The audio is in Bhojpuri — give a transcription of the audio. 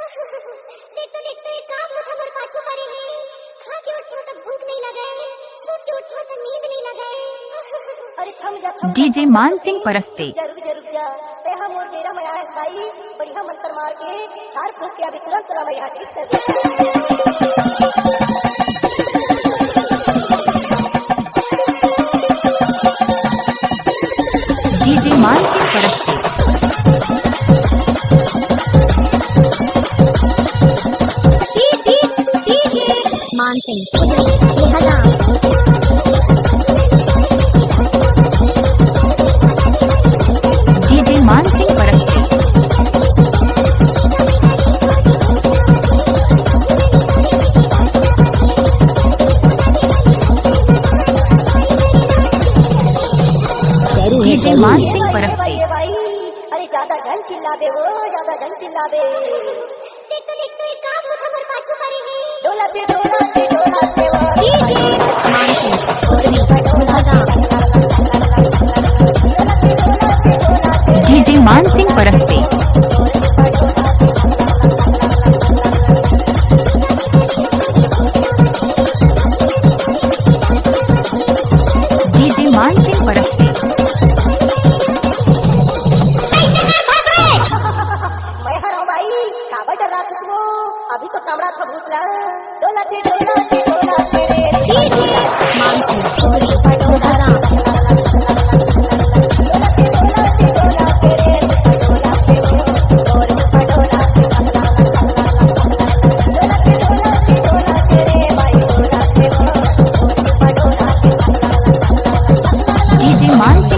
देखते एक काम न खबर पाछू पड़ी है। खा के उठो तो भूख नहीं लगे, सो के उठो तो नींद नहीं लगे। अरे थम जा डीजे मान सिंह परस्ते। रुक जा ते हम और मेरा मैं आया भाई बढ़िया मंत्र मार के चार फूक के अभी तुरंत तला मैं ठीक कर दे। डीजे मान सिंह परस्ते। मान सिंह डीजे मान सिंह परस्ते। डीजे मान सिंह परस्ते। अरे ज्यादा जन चिल्लाबे हो, ज्यादा जन चिल्लाबे। देखते एक काम न खबर पाछू पड़ी है। डोला पे डीजे मान सिंह परस्ते।